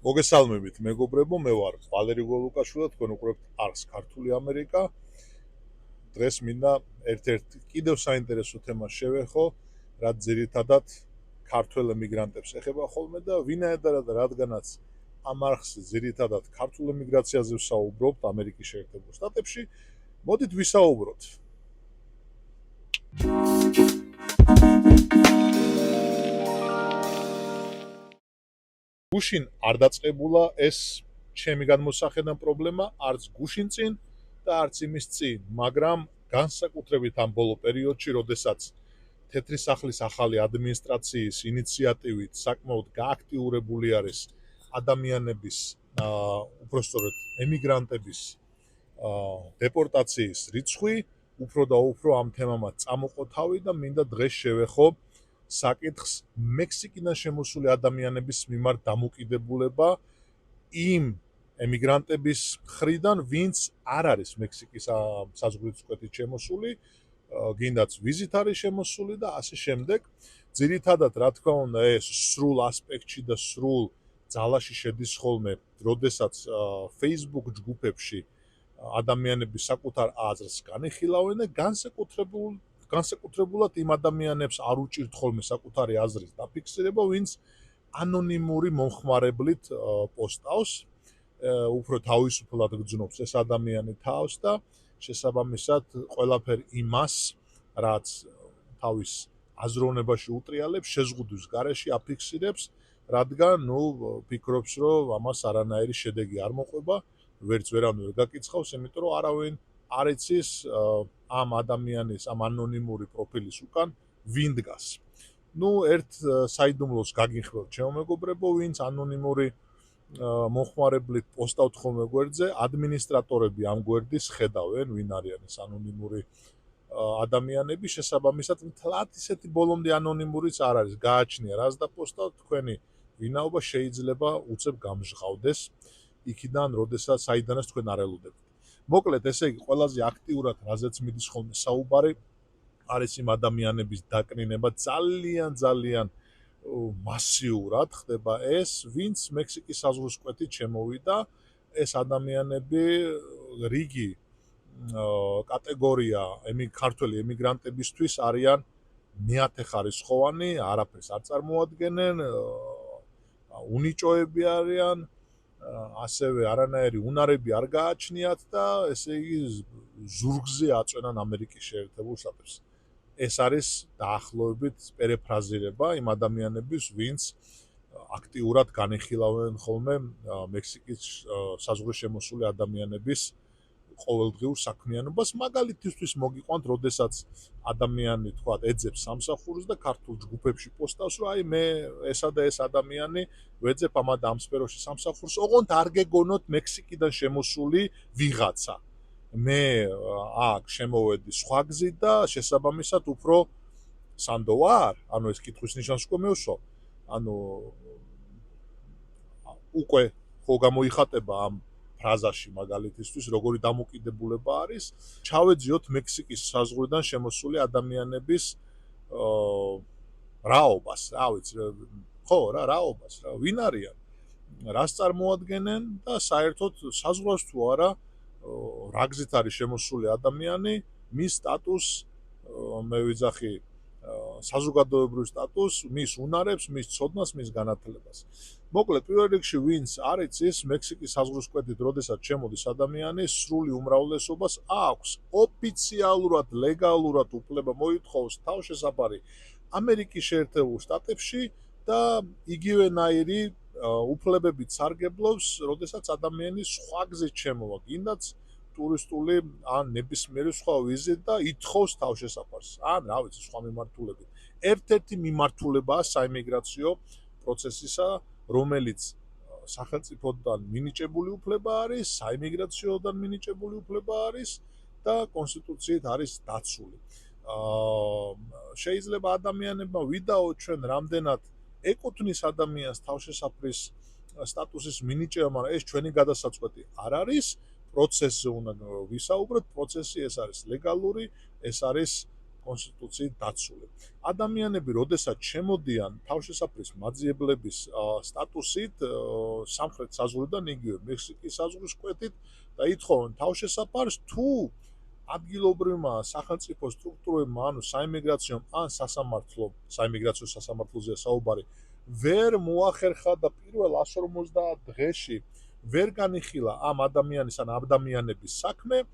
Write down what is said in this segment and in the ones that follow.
მოგესალმებით, მეგობრებო, მე ვარ ვალერი გოლუკაშვილი, თქვენ უყურებთ არს ქართული ამერიკა. დღეს მინდა ერთ-ერთ კიდევ საინტერესო თემას შევეხო, რაც ძირითადად ქართველ ემიგრანტებს ეხება ხოლმე და ვინაიდან რადგანაც ამ არხზე ძირითადად ქართულ ემიგრაციაზე ვსაუბრობთ ამერიკის შეერთებულ შტატებში, მოდით ვისაუბროთ. გუშინ არ დაწყებულა ეს ჩემი გადმოსახედა პრობლემა, არც გუშინ წინ და არც იმის წინ, მაგრამ განსაკუთრებით ამ ბოლო პერიოდში, როდესაც თეთრი სახლის ახალი ადმინისტრაციის ინიციატივით საკმაოდ გააქტიურებული არის ადამიანების, უпростоრად ემიგრანტების დეპორტაციის რიცხვი, უფრო და უფრო ამ თემამაც წამოყო თავი და მინდა დღეს შევეხო საკითხს მექსიკიდან შემოსული ადამიანების მიმართ დამოკიდებულება იმ ემიგრანტების მხრიდან, ვინც არ არის მექსიკის საზღვრით წვეთით შემოსული, გინდაც ვიზით არის შემოსული და ასე შემდეგ. ძირითადად, რა თქმა უნდა, ეს სრულ ასპექტში და სრულ ძალაში შედის ხოლმე, როდესაც Facebook ჯგუფებში ადამიანები საკუთარ აზრს განიხილავენ და განსაკუთრებულად იმ ადამიანებს არ უჭირთ ხოლმე საკუთარი აზრის დაფიქსირება, ვინც ანონიმური მომხმარებლით პოსტავს, უფრო თავისუფლად გძნობს ეს ადამიანი თავს და შესაბამისად ყველაფერ იმას, რაც თავის აზროვნებაში უტრიალებს, შეზღუდვის გარეშე აფიქსირებს, რადგან ფიქრობს, რომ ამას არანაირი შედეგი არ მოყვება, ვერც ვერავინ ვერ გაკიცხავს, იმიტომ რომ არავინ არ იცის ამ ადამიანის, ამ ანონიმური პროფილის უკან ვინ დგას. ერთ საიდუმლოს გაგიხსნათ, ჩემო მეგობრებო, ვინც ანონიმური მომხმარებლით პოსტავთ ხოლმე გვერდზე, ადმინისტრატორები ამ გვერდის ხედავენ, ვინ არიან ეს ანონიმური ადამიანები, შესაბამისად მთლად ისეთი ბოლომდე ანონიმურიც არ არის, გააჩნია რას დაპოსტავთ, თქვენი ვინაობა შეიძლება უცებ გამჟღავდეს იქიდან, როდესაც საიდანაც თქვენ არ ელოდებთ. მოკლედ, ესე იგი, ყველაზე აქტიურად რაზეც მიდის ხოლმე საუბარი, არის იმ ადამიანების დაკნინება ძალიან მასიურად ხდება ეს, ვინც მექსიკის საზღვრისკვეთით შემოვიდა, ეს ადამიანები რიგი კატეგორია ქართველი ემიგრანტებისთვის არიან მეათეხარისხოვანი, არაფერს არ წარმოადგენენ, უნიჭოები არიან, ასევე არანაირი უნარები არ გააჩნიათ და ესე იგი ზურგზე აწვენან ამერიკის შეერთებულ შტატებს. ეს არის დაახლოებით პერიფრაზირება იმ ადამიანების, ვინც აქტიურად განიხილავენ ხოლმე მექსიკის საზღვრის შემოსული ადამიანების ყოველდღიურ საქმიანობას. მაგალითისთვის მოგიყვანთ, როდესაც ადამიანი თქვათ ეძებს სამსახურს და ქართულ ჯგუფებში პოსტავს, რომ აი მე ესა და ეს ადამიანი ვეძებ ამ სფეროში სამსახურს, ოღონდ არ გეგონოთ მექსიკიდან შემოსული ვიღაცა. მე აქ შემოვედი სხვა გზით და შესაბამისად უფრო სანდო ვარ, ეს კითხვის ნიშანს უკვე მევსო, უკვე ხო გამოიხატება ამ ფრაზაში მაგალითისთვის, როგორი დამოკიდებულება არის, ჩავეძიოთ მექსიკის საზღვრიდან შემოსული ადამიანების რაობას, რა ვიცი, ხო რა, რაობას, ვინ არიან, რას წარმოადგენენ და საერთოდ საზღვრავს თუ არა რა გზით არის შემოსული ადამიანი, მის სტატუსს მე ვიძახი საზოგადოებრივ სტატუსს, მის უნარებს, მის ცოდნას, მის განათლებას. მოკლედ, პირველ რიგში ვინც არ იცის, მექსიკის საზღვრისკვეთით, როდესაც შემოდის ადამიანი, სრული უმრავლესობას აქვს ოფიციალურად, ლეგალურად უფლება მოითხოვოს თავშესაფარი ამერიკის შეერთებულ შტატებში და იგივენაირი უფლებებით სარგებლობს, როდესაც ადამიანი სხვა გზით შემოვა, გინდაც ტურისტული ან ნებისმიერი სხვა ვიზით და ითხოვს თავშესაფარს. ან რა ვიცი, სხვა მიმართულებით. ერთ-ერთი მიმართულებაა საიმიგრაციო პროცესისა, რომელიც სახელმწიფოდან მინიჭებული უფლება არის, საიმიგრაციოდან მინიჭებული უფლება არის და კონსტიტუციით არის დაცული. შეიძლება ადამიანებმა ვიდაოთ ჩვენ რამდენად ეკუთვნის ადამიანს თავშესაფრის სტატუსის მინიჭება, მაგრამ ეს ჩვენი გადასაწყვეტი არ არის. პროცესზე უნდა ვისაუბროთ, პროცესი ეს არის ლეგალური, ეს არის კონსტიტუციით დაცული. ადამიანები, როდესაც შემოდიან თავშესაფრის მაძიებლების სტატუსით სამხრეთ საზღვრიდან, იგივე მექსიკის საზღვრის კვეთით და ითხოვენ თავშესაფარს, თუ ადგილობრივმა სახელმწიფო სტრუქტურებმა, ანუ საიმიგრაციო ან საიმიგრაციო სასამართლოზეა საუბარი, ვერ მოახერხა და პირველ 150 დღეში ვერ განიხილა ამ ადამიანის ან ადამიანების საქმე,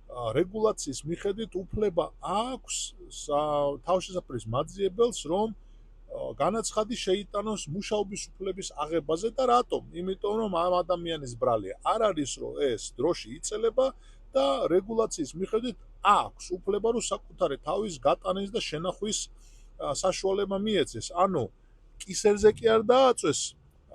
რეგულაციის მიხედვით უფლება აქვს თავშესაფრის მაძიებელს, რომ განაცხადი შეიტანოს მუშაობის უფლების აღებაზე და რატომ? იმიტომ რომ ამ ადამიანის ბრალი არ არის, რომ ეს დროში იწელება და რეგულაციის მიხედვით აქვს უფლება, რომ საკუთარი თავის გატანის და შენახვის საშუალება მიეცეს. ანუ კისერზე კი არ დააწვეს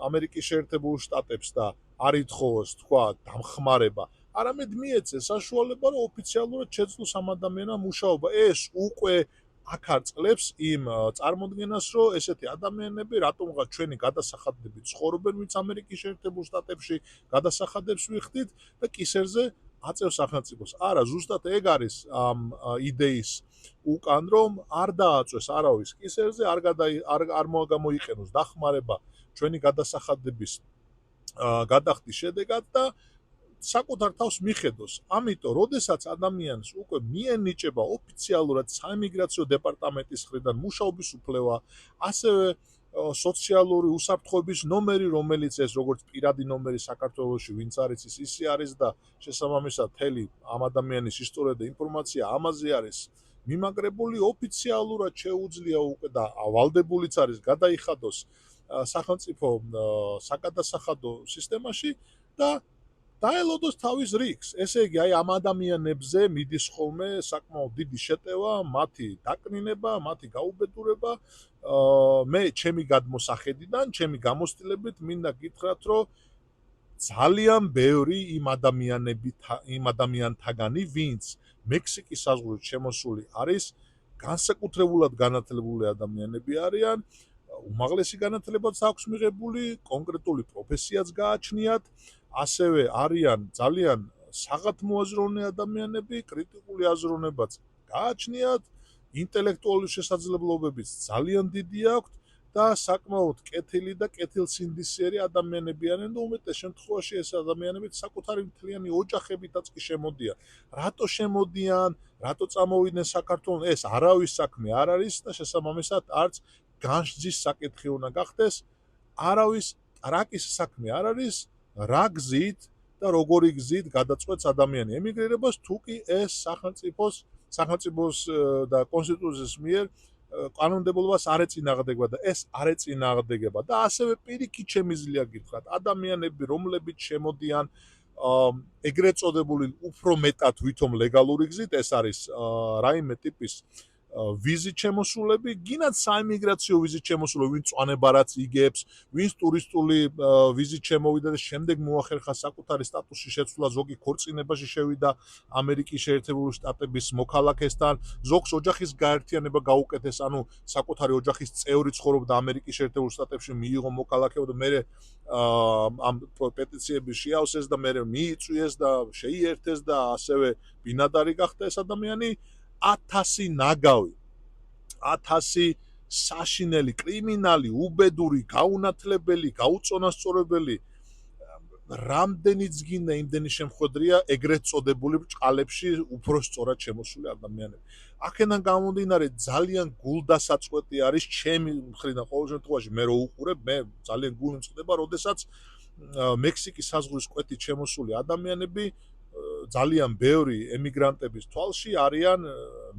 ამერიკის შეერთებულ შტატებს და არ ითხოვოს, თქვა, დამხმარება, არამედ მიეცეს საშუალება, რომ ოფიციალურად შეძლოს ამ ადამიანმა მუშაობა. ეს უკვე აქ არწლებს იმ წარმოდგენას, რომ ესეთი ადამიანები რატომღაც ჩვენი გადასახადებით ცხოვრობენ, ვინც ამერიკის შეერთებულ შტატებში გადასახადებს ვიხდით და კისერზე აწევს სახელმწიფოს. არა, ზუსტად ეგ არის ამ იდეის უკან, რომ არ დააწვეს არავის კისერზე, არ გამოიყენოს დახმარება ჩვენი გადასახადების გადახდის შედეგად და საკუთარ თავს მიხედოს. ამიტომ, როდესაც ადამიანს უკვე მიენიჭება ოფიციალურად საიმიგრაციო დეპარტამენტის მხრიდან მუშაობის უფლება, ასევე სოციალური უსაფრთხოების ნომერი, რომელიც ეს როგორც პირადი ნომერი საქართველოში ვინც არის ისე არის და შესაბამისად მთელი ამ ადამიანის ისტორია და ინფორმაცია ამაზე არის მიმაგრებული, ოფიციალურად შეუძლია უკვე და ვალდებულიც არის გადაიხადოს სახელმწიფო საკადასახადო სისტემაში და დაელოდოს თავის რიგს. ესე იგი, აი ამ ადამიანებზე მიდის ხოლმე საკმაოდ დიდი შეტევა, მათი დაკნინება, მათი გაუბედურება. მე ჩემი გადმოსახედიდან, ჩემი გამოცდილებით მინდა გითხრათ, რომ ძალიან ბევრი იმ ადამიანთაგანი, ვინც მექსიკის საზღვრით შემოსული არის, განსაკუთრებულად განათლებული ადამიანები არიან, უმაღლესი განათლებაც აქვს მიღებული, კონკრეტული პროფესიაც გააჩნიათ, ასევე არიან ძალიან საღათმოაზროვნე ადამიანები, კრიტიკული აზროვნებაც გააჩნიათ, ინტელექტუალური შესაძლებლობებიც ძალიან დიდი აქვთ და საკმაოდ კეთილი და კეთილსინდისიერი ადამიანები არიან და უმეტეს შემთხვევაში ეს ადამიანები საკუთარი მთლიანი ოჯახებითაც კი შემოდიან. რატო შემოდიან, რატო წამოვიდნენ საქართველოს, ეს არავის საქმე არ არის და შესაბამისად არც განსჯის საკითხი უნდა გახდეს, არავის რაკის საქმე არ არის, რა გზით და როგორი გზით გადაწყვეტს ადამიანი ემიგრირებას, თუ კი ეს სახელმწიფოს და კონსტიტუციის მიერ კანონმდებლობას არ ეწინააღმდეგება და ეს არ ეწინააღმდეგება და ასევე პირიქით შემიძლია გითხრათ, ადამიანები, რომლებიც შემოდიან ეგრეთ წოდებული უფრო მეტად ვითომ ლეგალური გზით, ეს არის რაიმე ტიპის ვიზით შემოსულები, გინათ საიმიგრაციო ვიზით შემოსულები, ვინც წვანებარაც იგებს, ვინც ტურისტული ვიზით შემოვიდა და შემდეგ მოახერხა საკუთარი სტატუსის შეცვლა, ზოგი ქორწინებაში შევიდა ამერიკის შეერთებული შტატების მოქალაქესთან, ზოგს ოჯახის გაერთიანება გაუკეთეს, ანუ საკუთარი ოჯახის წევრი ცხოვრობდა ამერიკის შეერთებულ შტატებში, მიიღო მოქალაქეობა და მერე ამ პეტიციების შეავსეს და მერე მიიწვიეს და შეიერთეს და ასევე ბინადარი გახდა ეს ადამიანი. 1000 ნაგავი, 1000 საშინელი, კრიმინალი, უბედური, გაუნათლებელი, გაუწონასწორებელი, რამდენიც გინდა იმდენი შემხვედრია ეგრეთ წოდებული ბრჭყალებში უფრო სწორად შემოსული ადამიანები. აქედან გამომდინარე ძალიან გულდასაწყვეტი არის ჩემი მხრიდან ყოველ შემთხვევაში მე რო უყურებ, მე ძალიან გული მწყდება, როდესაც მექსიკის საზღვრის კვეთით შემოსული ადამიანები ძალიან ბევრი ემიგრანტების თვალში არიან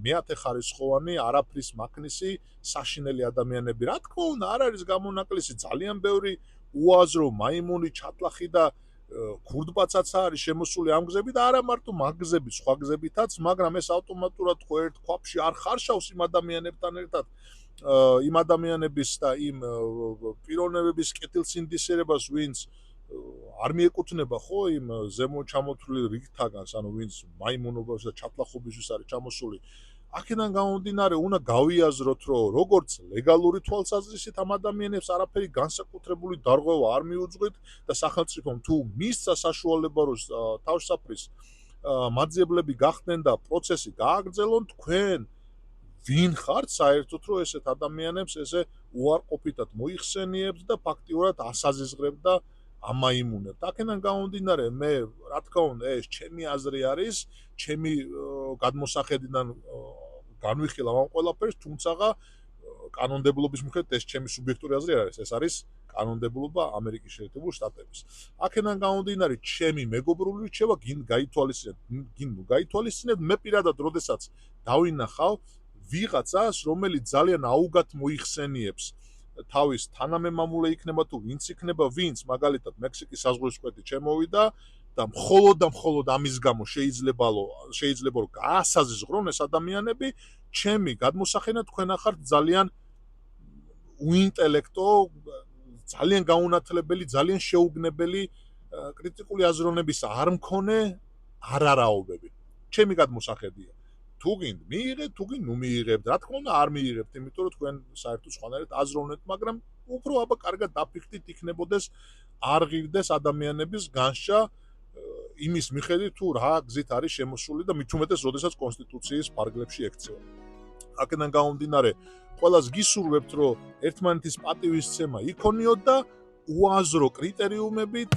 მეათეხარისხოვანი, არაფრის მაქნისი, საშინელი ადამიანები. რა თქმა უნდა, არ არის გამონაკლისი, ძალიან ბევრი უაზრო, მაიმუნი, ჩატლახი და ქურდბაცაც არის შემოსული ამ გზებით და არა მარტო მაგ გზებით, სხვა გზებითაც, მაგრამ ეს ავტომატურად ხო ერთ ქვაბში არ ხარშავს იმ ადამიანებთან ერთად, იმ ადამიანების და იმ პიროვნებების კეთილსინდისიერებას, ვინც არ მიეკუთვნება ხო იმ ზემო ჩამოთვლილ რიგთაგანს, ანუ ვინც მაიმუნობას და ჩატლახობისთვის არის ჩამოსული. აქედან გამომდინარე, უნდა გავიაზროთ, რომ როგორც ლეგალური თვალსაზრისით ამ ადამიანებს არაფერი განსაკუთრებული დარღვევა არ მიუძღვით და სახელმწიფომ თუ მისცა საშუალება, რომ თავშესაფრის მაძიებლები გახდნენ და პროცესი გააგრძელონ, თქვენ ვინ ხართ საერთოდ რომ ესეთ ადამიანებს ესე უარყოფითად მოიხსენიებთ და ფაქტიურად ასაზიზღრებთ და ამაიმუნებთ. აქედან გამომდინარე მე რა თქმა უნდა ეს ჩემი აზრი არის, ჩემი გადმოსახედიდან განვიხილავ ამ ყველაფერს, თუმცა კანონმდებლობის მიხედვით ეს ჩემი სუბიექტური აზრი არ არის, ეს არის კანონმდებლობა ამერიკის შეერთებულ შტატების. აქედან გამომდინარე ჩემი მეგობრული რჩევა გინ გაითვალისწინებთ, მე პირადად როდესაც დავინახავ ვიღაცას, რომელიც ძალიან აუგად მოიხსენიებს თავის თანამემამულე იქნება თუ ვინც იქნება, ვინც მაგალითად მექსიკის საზღვრისკვეთი ჩემოვიდა და მხოლოდ ამის გამო შეიძლება რომ გაასაზღვრონ ეს ადამიანები, ჩემი გადმოსახედიდან თქვენ ახართ ძალიან უინტელექტო, ძალიან გაუნათლებელი, ძალიან შეუგნებელი კრიტიკული აზროვნების არ მქონე არარაობები. ჩემი გადმოსახედია. თუ გინდ მიიღეთ, თუ გინდ ნუ მიიღებთ, რა თქმა უნდა არ მიიღებთ, იმიტომ რომ თქვენ საერთოდ სხვანაირად აზროვნებთ, მაგრამ უფრო აბა კარგად დაფიქრდით იქნებოდეს არ ღირდეს ადამიანების განსჯა იმის მიხედვით თუ რა გზით არის შემოსული და მით უმეტეს როდესაც კონსტიტუციის ფარგლებში ექცევა. აქედან გამომდინარე, ყველას გისურვებთ, რომ ერთმანეთის პატივისცემა იქონიოთ და უაზრო კრიტერიუმებით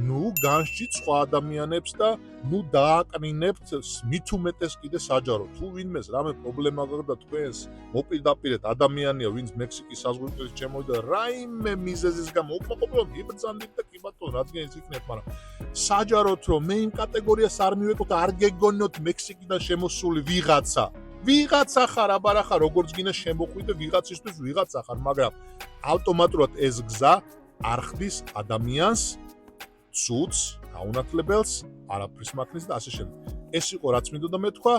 ნუ განსჯით სხვა ადამიანებს და ნუ დააკნინებთ მით უმეტეს კიდე საჯაროდ. თუ ვინმეს რამე პრობლემა გაქვს და თქვენს მოპირდაპირეთ ადამიანია, ვინც მექსიკის საზღვრისკენ შემოვიდა რაიმე მიზეზის გამო უკმაყოფილებლად იბრძანდით და კი ბატონო რადგან ის იქნებ, მაგრამ საჯაროდ რომ მე იმ კატეგორიას არ მივეკოთ, არ გეგონოთ მექსიკიდან შემოსული ვიღაცა ხარ, აბარა ხარ, როგორც გინდა შემოყვიდე ვიღაცისთვის ვიღაცა ხარ, მაგრამ ავტომატურად ეს გზა არ ხდის ადამიანს ცუდს, გაუნათლებელს, არაფრის მაქნის და ასე შემდეგ. ეს იყო რაც მინდოდა მეთქვა,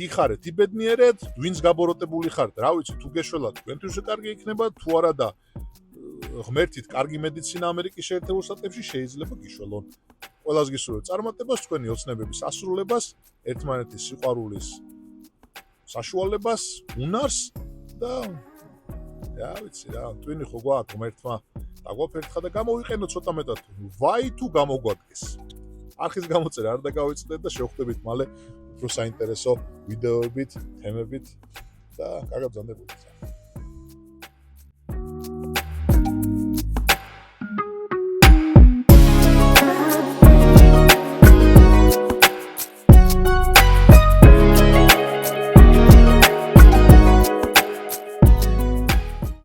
იხარეთ, იბედნიერეთ, ვინც გაბოროტებული ხართ, რა ვიცი, თუ გეშველათ, თქვენთვის კარგი იქნება, თუ არა და ღმერთით კარგი მედიცინა ამერიკის შეერთებულ შტატებში შეიძლება გიშველონ. ყველას გისურვებთ წარმატებას, თქვენი ოცნებების ასრულებას, ერთმანეთის სიყვარულის საშუალებას, უნარს და რა ვიცი რა, twin ხო გვაქვს ღმერთმა დაგვაფერთხა და გამოვიყენოთ ცოტა მეტად. ვაი თუ გამოგვადგეს. არხის გამოწერა არ დაგავიწყდეთ და შევხვდებით მალე უფრო საინტერესო ვიდეოებით, თემებით და კარგად ბრძანდებოდეთ.